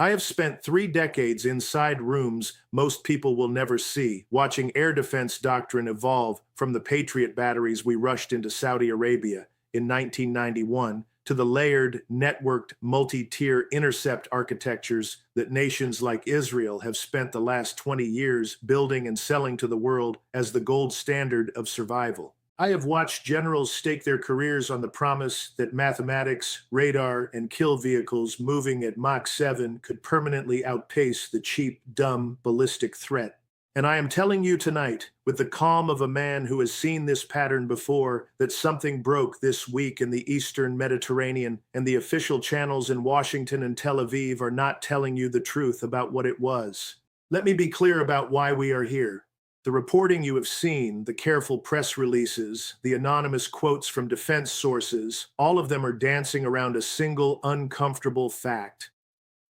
I have spent 3 decades inside rooms most people will never see, watching air defense doctrine evolve from the Patriot batteries we rushed into Saudi Arabia in 1991 to the layered, networked, multi-tier intercept architectures that nations like Israel have spent the last 20 years building and selling to the world as the gold standard of survival. I have watched generals stake their careers on the promise that mathematics, radar, and kill vehicles moving at Mach 7 could permanently outpace the cheap, dumb, ballistic threat. And I am telling you tonight, with the calm of a man who has seen this pattern before, that something broke this week in the Eastern Mediterranean, and the official channels in Washington and Tel Aviv are not telling you the truth about what it was. Let me be clear about why we are here. The reporting you have seen, the careful press releases, the anonymous quotes from defense sources, all of them are dancing around a single uncomfortable fact.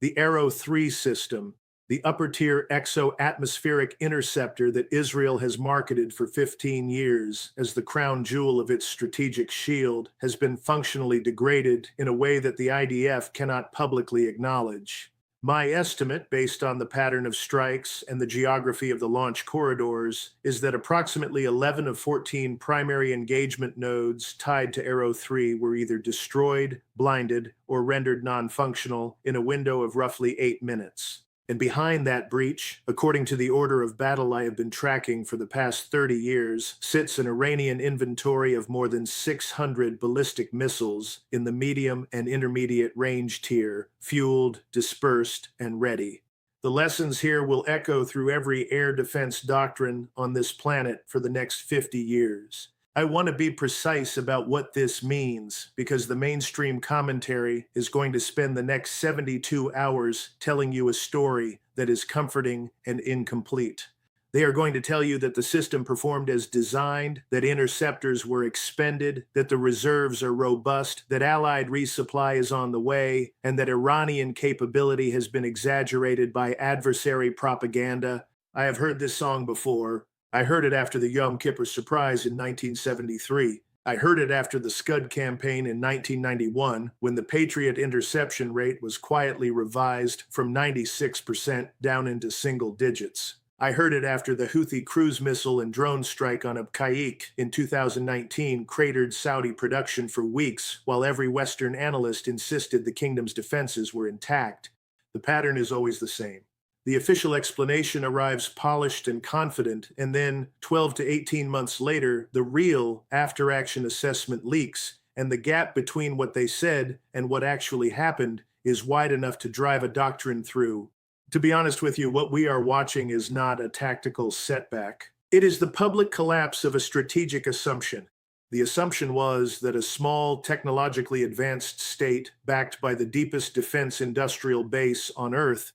The Arrow-3 system, the upper-tier exo-atmospheric interceptor that Israel has marketed for 15 years as the crown jewel of its strategic shield, has been functionally degraded in a way that the IDF cannot publicly acknowledge. My estimate, based on the pattern of strikes and the geography of the launch corridors, is that approximately 11 of 14 primary engagement nodes tied to Arrow-3 were either destroyed, blinded, or rendered non-functional in a window of roughly 8 minutes. And behind that breach, according to the order of battle I have been tracking for the past 30 years, sits an Iranian inventory of more than 600 ballistic missiles in the medium and intermediate range tier, fueled, dispersed, and ready. The lessons here will echo through every air defense doctrine on this planet for the next 50 years. I want to be precise about what this means because the mainstream commentary is going to spend the next 72 hours telling you a story that is comforting and incomplete. They are going to tell you that the system performed as designed, that interceptors were expended, that the reserves are robust, that Allied resupply is on the way, and that Iranian capability has been exaggerated by adversary propaganda. I have heard this song before. I heard it after the Yom Kippur Surprise in 1973. I heard it after the Scud campaign in 1991, when the Patriot interception rate was quietly revised from 96% down into single digits. I heard it after the Houthi cruise missile and drone strike on Abqaiq in 2019 cratered Saudi production for weeks, while every Western analyst insisted the kingdom's defenses were intact. The pattern is always the same. The official explanation arrives polished and confident, and then 12 to 18 months later, the real after-action assessment leaks, and the gap between what they said and what actually happened is wide enough to drive a doctrine through. To be honest with you, what we are watching is not a tactical setback. It is the public collapse of a strategic assumption. The assumption was that a small, technologically advanced state, backed by the deepest defense industrial base on Earth,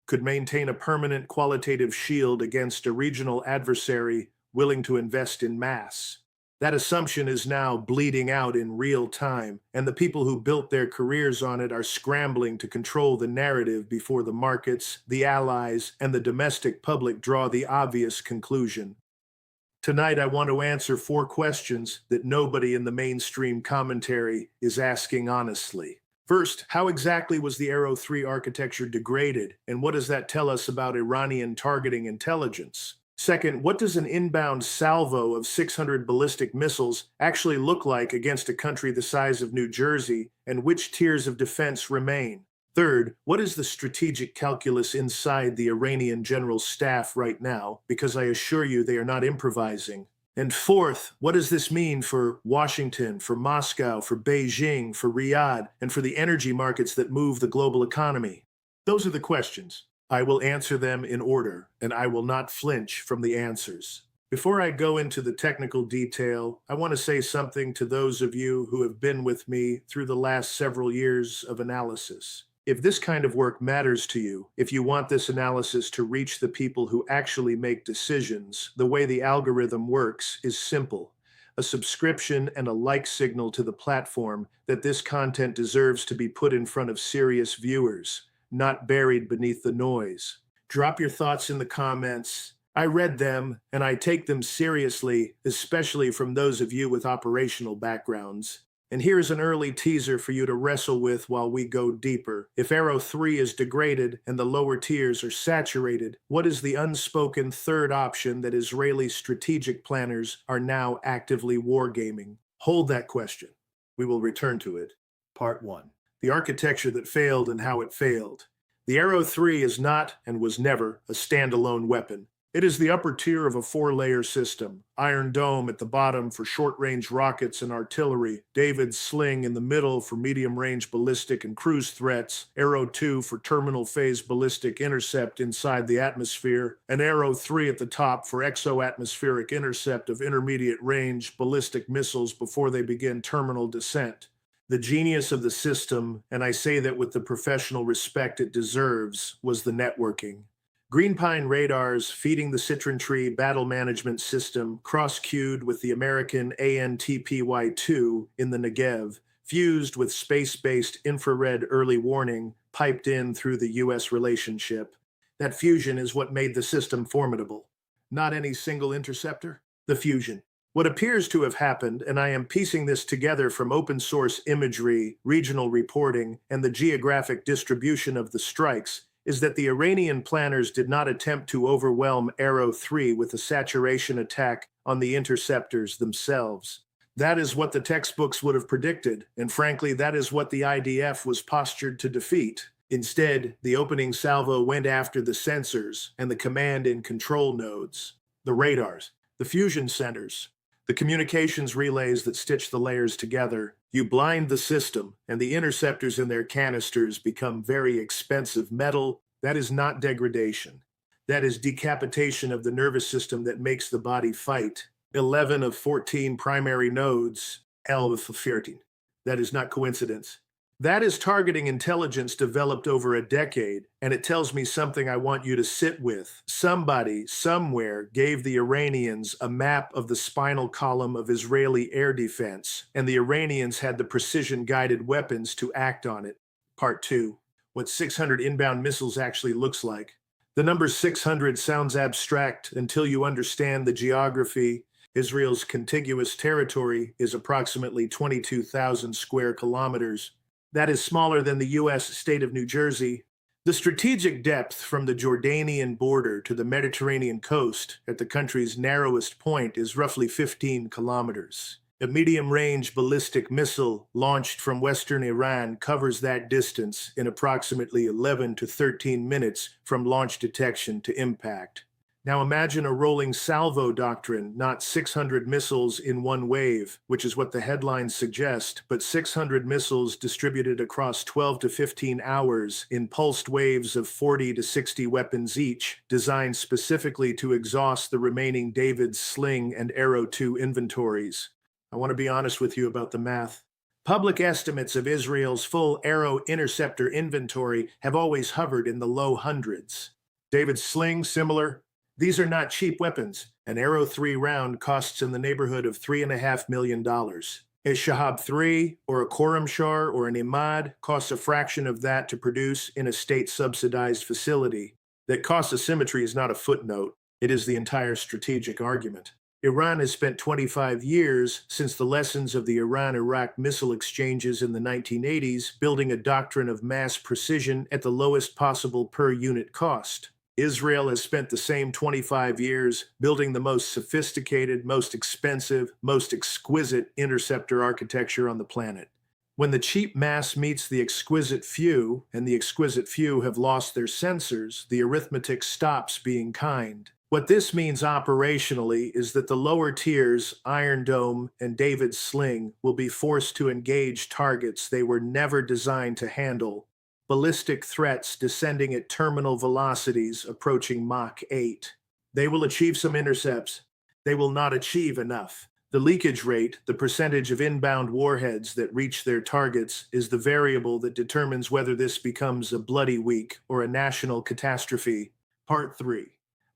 could maintain a permanent qualitative shield against a regional adversary willing to invest in mass. That assumption is now bleeding out in real time, and the people who built their careers on it are scrambling to control the narrative before the markets, the allies, and the domestic public draw the obvious conclusion. Tonight, I want to answer 4 questions that nobody in the mainstream commentary is asking honestly. First, how exactly was the Arrow-3 architecture degraded, and what does that tell us about Iranian targeting intelligence? Second, what does an inbound salvo of 600 ballistic missiles actually look like against a country the size of New Jersey, and which tiers of defense remain? Third, what is the strategic calculus inside the Iranian general staff right now? Because I assure you they are not improvising. And fourth, what does this mean for Washington, for Moscow, for Beijing, for Riyadh, and for the energy markets that move the global economy? Those are the questions. I will answer them in order, and I will not flinch from the answers. Before I go into the technical detail, I want to say something to those of you who have been with me through the last several years of analysis. If this kind of work matters to you, if you want this analysis to reach the people who actually make decisions, the way the algorithm works is simple. A subscription and a like signal to the platform that this content deserves to be put in front of serious viewers, not buried beneath the noise. Drop your thoughts in the comments. I read them, and I take them seriously, especially from those of you with operational backgrounds. And here's an early teaser for you to wrestle with while we go deeper. If Arrow-3 is degraded and the lower tiers are saturated, what is the unspoken third option that Israeli strategic planners are now actively wargaming? Hold that question. We will return to it. Part 1. The architecture that failed and how it failed. The Arrow-3 is not and was never a standalone weapon. It is the upper tier of a four-layer system. Iron Dome at the bottom for short-range rockets and artillery, David's Sling in the middle for medium-range ballistic and cruise threats, Arrow-2 for terminal phase ballistic intercept inside the atmosphere, and Arrow-3 at the top for exo-atmospheric intercept of intermediate-range ballistic missiles before they begin terminal descent. The genius of the system, and I say that with the professional respect it deserves, was the networking. Green Pine radars feeding the Citron Tree battle management system cross-cued with the American ANTPY-2 in the Negev, fused with space-based infrared early warning piped in through the U.S. relationship. That fusion is what made the system formidable. Not any single interceptor, the fusion. What appears to have happened, and I am piecing this together from open-source imagery, regional reporting, and the geographic distribution of the strikes, is that the Iranian planners did not attempt to overwhelm Arrow-3 with a saturation attack on the interceptors themselves. That is what the textbooks would have predicted, and frankly, that is what the IDF was postured to defeat. Instead, the opening salvo went after the sensors and the command and control nodes, the radars, the fusion centers, the communications relays that stitch the layers together. You blind the system, and the interceptors in their canisters become very expensive metal. That is not degradation. That is decapitation of the nervous system that makes the body fight. 11 of 14 primary nodes, 11 of 14. That is not coincidence. That is targeting intelligence developed over a decade, and it tells me something I want you to sit with. Somebody, somewhere, gave the Iranians a map of the spinal column of Israeli air defense, and the Iranians had the precision-guided weapons to act on it. Part 2. What 600 inbound missiles actually looks like. The number 600 sounds abstract until you understand the geography. Israel's contiguous territory is approximately 22,000 square kilometers. That is smaller than the U.S. state of New Jersey. The strategic depth from the Jordanian border to the Mediterranean coast at the country's narrowest point is roughly 15 kilometers. A medium-range ballistic missile launched from western Iran covers that distance in approximately 11 to 13 minutes from launch detection to impact. Now imagine a rolling salvo doctrine, not 600 missiles in one wave, which is what the headlines suggest, but 600 missiles distributed across 12 to 15 hours in pulsed waves of 40 to 60 weapons each, designed specifically to exhaust the remaining David's Sling and Arrow-2 inventories. I want to be honest with you about the math. Public estimates of Israel's full Arrow interceptor inventory have always hovered in the low hundreds. David's Sling, similar. These are not cheap weapons. An Arrow-3 round costs in the neighborhood of $3.5 million. A Shahab-3 or a Khorramshahr or an Imad costs a fraction of that to produce in a state-subsidized facility. That cost asymmetry is not a footnote. It is the entire strategic argument. Iran has spent 25 years since the lessons of the Iran-Iraq missile exchanges in the 1980s building a doctrine of mass precision at the lowest possible per-unit cost. Israel has spent the same 25 years building the most sophisticated, most expensive, most exquisite interceptor architecture on the planet. When the cheap mass meets the exquisite few, and the exquisite few have lost their sensors, the arithmetic stops being kind. What this means operationally is that the lower tiers, Iron Dome and David's Sling, will be forced to engage targets they were never designed to handle. Ballistic threats descending at terminal velocities approaching Mach 8. They will achieve some intercepts. They will not achieve enough. The leakage rate, the percentage of inbound warheads that reach their targets, is the variable that determines whether this becomes a bloody week or a national catastrophe. Part 3.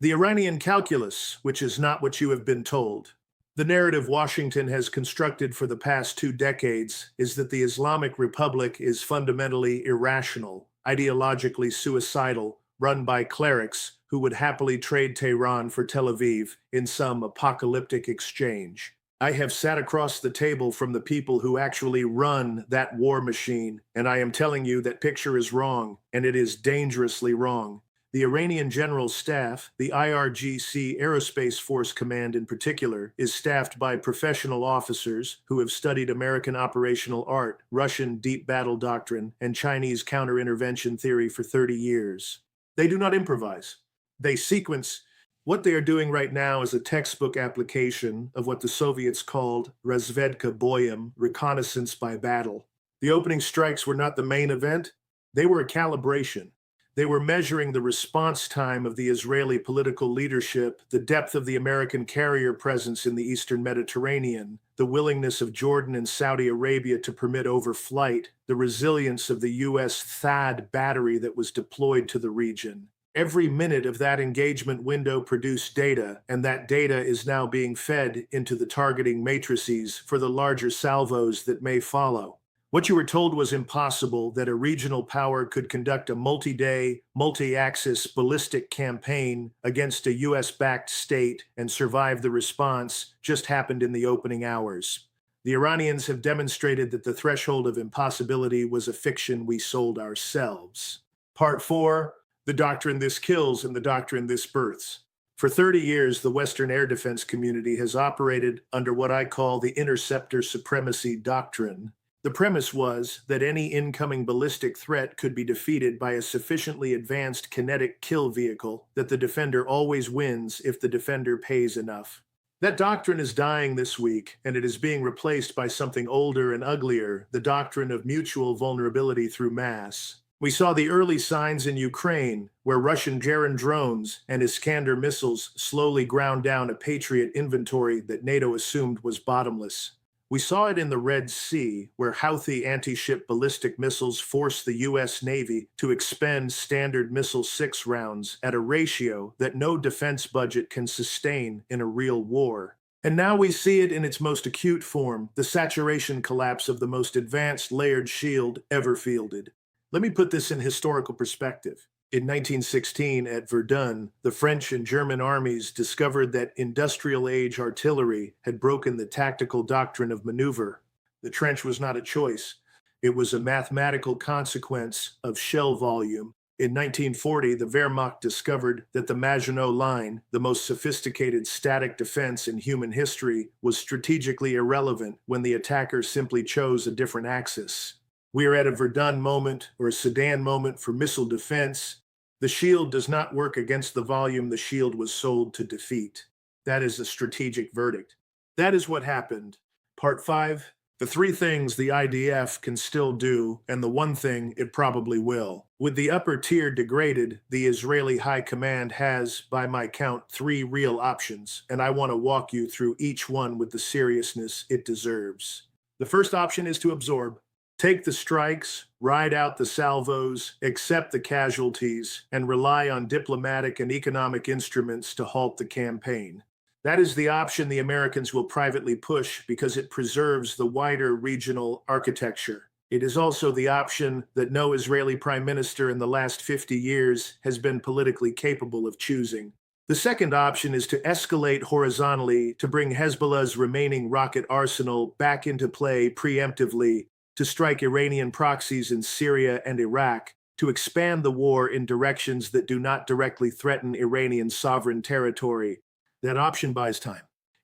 The Iranian calculus, which is not what you have been told. The narrative Washington has constructed for the past 2 decades is that the Islamic Republic is fundamentally irrational, ideologically suicidal, run by clerics who would happily trade Tehran for Tel Aviv in some apocalyptic exchange. I have sat across the table from the people who actually run that war machine, and I am telling you that picture is wrong, and it is dangerously wrong. The Iranian General Staff, the IRGC Aerospace Force Command in particular, is staffed by professional officers who have studied American operational art, Russian deep battle doctrine, and Chinese counterintervention theory for 30 years. They do not improvise. They sequence. What they are doing right now is a textbook application of what the Soviets called razvedka boyem, reconnaissance by battle. The opening strikes were not the main event. They were a calibration. They were measuring the response time of the Israeli political leadership, the depth of the American carrier presence in the Eastern Mediterranean, the willingness of Jordan and Saudi Arabia to permit overflight, the resilience of the U.S. THAAD battery that was deployed to the region. Every minute of that engagement window produced data, and that data is now being fed into the targeting matrices for the larger salvos that may follow. What you were told was impossible, that a regional power could conduct a multi-day, multi-axis ballistic campaign against a US-backed state and survive the response, just happened in the opening hours. The Iranians have demonstrated that the threshold of impossibility was a fiction we sold ourselves. Part 4, the doctrine this kills and the doctrine this births. For 30 years, the Western air defense community has operated under what I call the interceptor supremacy doctrine. The premise was that any incoming ballistic threat could be defeated by a sufficiently advanced kinetic kill vehicle, that the defender always wins if the defender pays enough. That doctrine is dying this week, and it is being replaced by something older and uglier, the doctrine of mutual vulnerability through mass. We saw the early signs in Ukraine, where Russian Terran drones and Iskander missiles slowly ground down a Patriot inventory that NATO assumed was bottomless. We saw it in the Red Sea, where Houthi anti-ship ballistic missiles forced the U.S. Navy to expend Standard Missile 6 rounds at a ratio that no defense budget can sustain in a real war. And now we see it in its most acute form, the saturation collapse of the most advanced layered shield ever fielded. Let me put this in historical perspective. In 1916, at Verdun, the French and German armies discovered that industrial-age artillery had broken the tactical doctrine of maneuver. The trench was not a choice. It was a mathematical consequence of shell volume. In 1940, the Wehrmacht discovered that the Maginot Line, the most sophisticated static defense in human history, was strategically irrelevant when the attacker simply chose a different axis. We are at a Verdun moment or a Sedan moment for missile defense. The shield does not work against the volume the shield was sold to defeat. That is a strategic verdict. That is what happened. Part 5, the 3 things the IDF can still do, and the 1 thing it probably will. With the upper tier degraded, the Israeli High Command has, by my count, 3 real options, and I want to walk you through each one with the seriousness it deserves. The first option is to absorb. Take the strikes, ride out the salvos, accept the casualties, and rely on diplomatic and economic instruments to halt the campaign. That is the option the Americans will privately push because it preserves the wider regional architecture. It is also the option that no Israeli prime minister in the last 50 years has been politically capable of choosing. The second option is to escalate horizontally to bring Hezbollah's remaining rocket arsenal back into play preemptively, to strike Iranian proxies in Syria and Iraq, to expand the war in directions that do not directly threaten Iranian sovereign territory. That option buys time.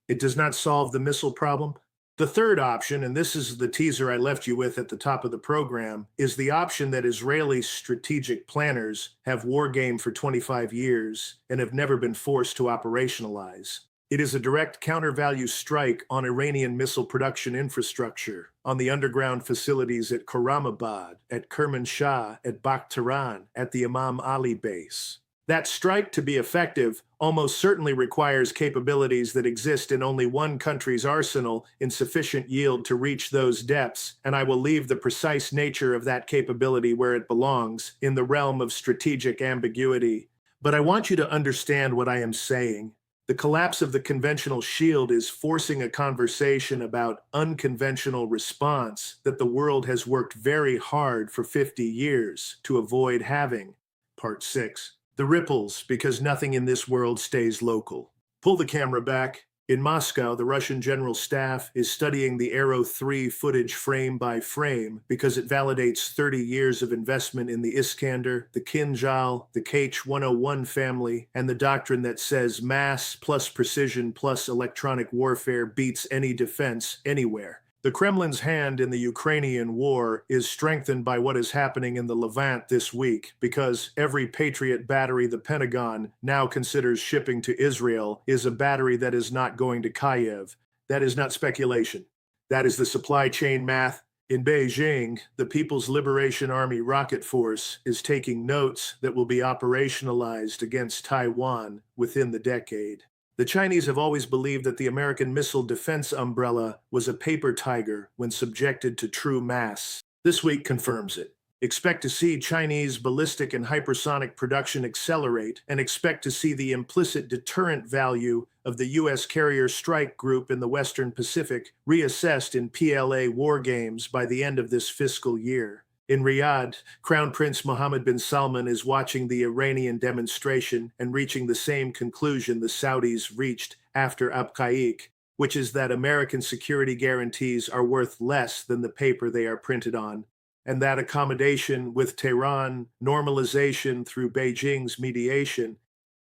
It does not solve the missile problem. The third option, and this is the teaser I left you with at the top of the program, is the option that Israeli strategic planners have wargamed for 25 years and have never been forced to operationalize. It is a direct counter-value strike on Iranian missile production infrastructure, on the underground facilities at Khorramabad, at Kermanshah, at Bakhtaran, at the Imam Ali base. That strike, to be effective, almost certainly requires capabilities that exist in only one country's arsenal in sufficient yield to reach those depths, and I will leave the precise nature of that capability where it belongs, in the realm of strategic ambiguity. But I want you to understand what I am saying. The collapse of the conventional shield is forcing a conversation about unconventional response that the world has worked very hard for 50 years to avoid having. Part 6. The ripples, because nothing in this world stays local. Pull the camera back. In Moscow, the Russian General Staff is studying the Arrow-3 footage frame by frame because it validates 30 years of investment in the Iskander, the Kinjal, the Kh-101 family, and the doctrine that says mass plus precision plus electronic warfare beats any defense anywhere. The Kremlin's hand in the Ukrainian war is strengthened by what is happening in the Levant this week, because every Patriot battery the Pentagon now considers shipping to Israel is a battery that is not going to Kyiv. That is not speculation. That is the supply chain math. In Beijing, the People's Liberation Army Rocket Force is taking notes that will be operationalized against Taiwan within the decade. The Chinese have always believed that the American missile defense umbrella was a paper tiger when subjected to true mass. This week confirms it. Expect to see Chinese ballistic and hypersonic production accelerate, and expect to see the implicit deterrent value of the U.S. carrier strike group in the Western Pacific reassessed in PLA war games by the end of this fiscal year. In Riyadh, Crown Prince Mohammed bin Salman is watching the Iranian demonstration and reaching the same conclusion the Saudis reached after Abqaiq, which is that American security guarantees are worth less than the paper they are printed on, and that accommodation with Tehran, normalization through Beijing's mediation,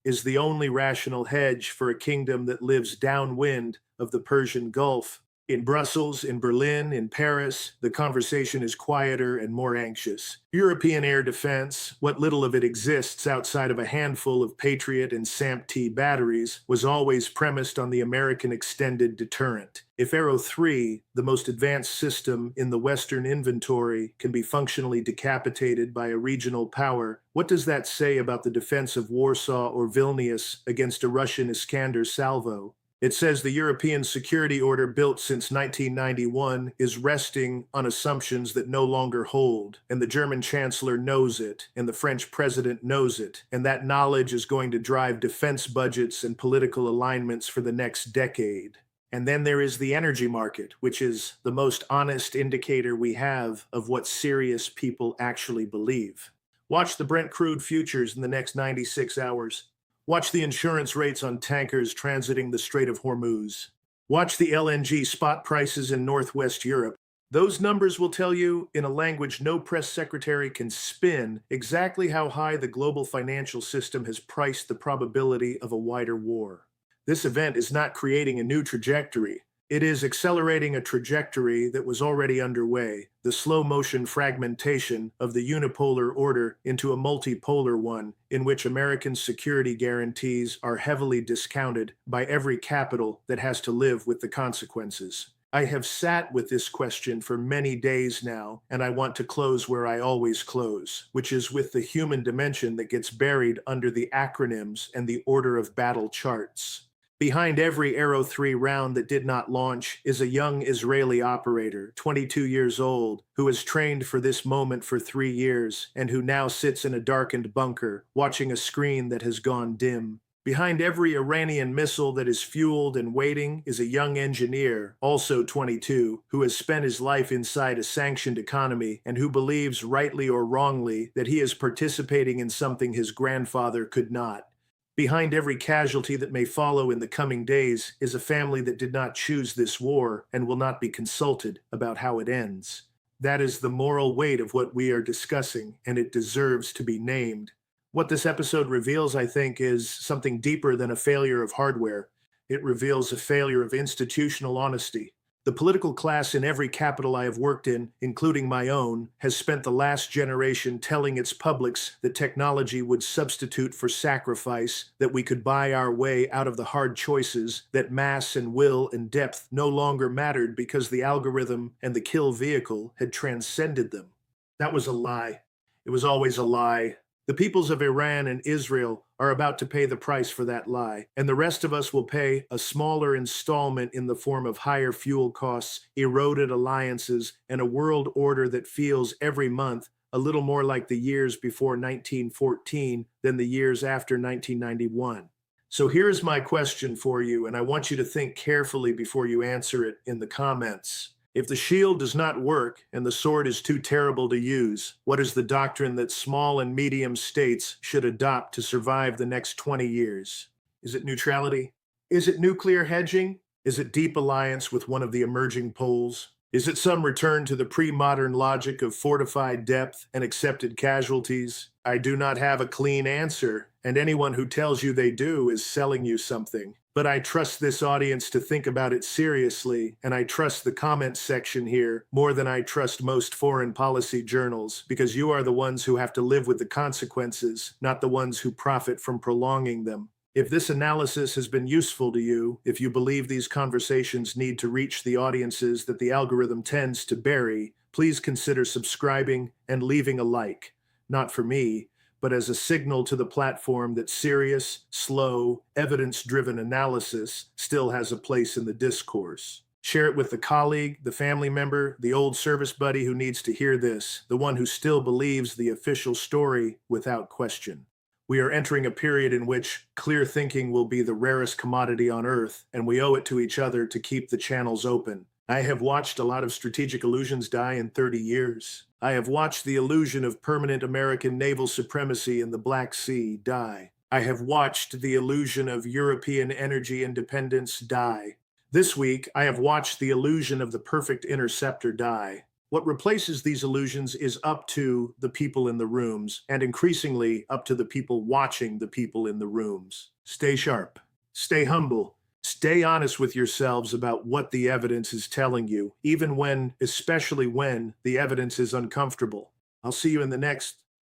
is the only rational hedge for a kingdom that lives downwind of the Persian Gulf. In Brussels, in Berlin, in Paris, the conversation is quieter and more anxious. European air defense, what little of it exists outside of a handful of Patriot and SAMP-T batteries, was always premised on the American extended deterrent. If Arrow-3, the most advanced system in the Western inventory, can be functionally decapitated by a regional power, what does that say about the defense of Warsaw or Vilnius against a Russian Iskander salvo? It says the European security order built since 1991 is resting on assumptions that no longer hold, and the German chancellor knows it, and the French president knows it, and that knowledge is going to drive defense budgets and political alignments for the next decade. And then there is the energy market, which is the most honest indicator we have of what serious people actually believe. Watch the Brent crude futures in the next 96 hours. Watch the insurance rates on tankers transiting the Strait of Hormuz. Watch the LNG spot prices in Northwest Europe. Those numbers will tell you, in a language no press secretary can spin, exactly how high the global financial system has priced the probability of a wider war. This event is not creating a new trajectory. It is accelerating a trajectory that was already underway, the slow-motion fragmentation of the unipolar order into a multipolar one, in which American security guarantees are heavily discounted by every capital that has to live with the consequences. I have sat with this question for many days now, and I want to close where I always close, which is with the human dimension that gets buried under the acronyms and the order of battle charts. Behind every Arrow-3 round that did not launch is a young Israeli operator, 22 years old, who has trained for this moment for 3 years and who now sits in a darkened bunker, watching a screen that has gone dim. Behind every Iranian missile that is fueled and waiting is a young engineer, also 22, who has spent his life inside a sanctioned economy and who believes, rightly or wrongly, that he is participating in something his grandfather could not. Behind every casualty that may follow in the coming days is a family that did not choose this war and will not be consulted about how it ends. That is the moral weight of what we are discussing, and it deserves to be named. What this episode reveals, I think, is something deeper than a failure of hardware. It reveals a failure of institutional honesty. The political class in every capital I have worked in, including my own, has spent the last generation telling its publics that technology would substitute for sacrifice, that we could buy our way out of the hard choices, that mass and will and depth no longer mattered because the algorithm and the kill vehicle had transcended them. That was a lie. It was always a lie. The peoples of Iran and Israel are about to pay the price for that lie, and the rest of us will pay a smaller installment in the form of higher fuel costs, eroded alliances, and a world order that feels every month a little more like the years before 1914 than the years after 1991. So here's my question for you, and I want you to think carefully before you answer it in the comments. If the shield does not work and the sword is too terrible to use, what is the doctrine that small and medium states should adopt to survive the next 20 years? Is it neutrality? Is it nuclear hedging? Is it deep alliance with one of the emerging poles? Is it some return to the pre-modern logic of fortified depth and accepted casualties? I do not have a clean answer, and anyone who tells you they do is selling you something. But I trust this audience to think about it seriously, and I trust the comments section here more than I trust most foreign policy journals, because you are the ones who have to live with the consequences, not the ones who profit from prolonging them. If this analysis has been useful to you, if you believe these conversations need to reach the audiences that the algorithm tends to bury, please consider subscribing and leaving a like. Not for me, but as a signal to the platform that serious, slow, evidence-driven analysis still has a place in the discourse. Share it with the colleague, the family member, the old service buddy who needs to hear this, the one who still believes the official story without question. We are entering a period in which clear thinking will be the rarest commodity on Earth, and we owe it to each other to keep the channels open. I have watched a lot of strategic illusions die in 30 years. I have watched the illusion of permanent American naval supremacy in the Black Sea die. I have watched the illusion of European energy independence die. This week, I have watched the illusion of the perfect interceptor die. What replaces these illusions is up to the people in the rooms, and increasingly up to the people watching the people in the rooms. Stay sharp, stay humble, stay honest with yourselves about what the evidence is telling you, even when, especially when, the evidence is uncomfortable. I'll see you in the next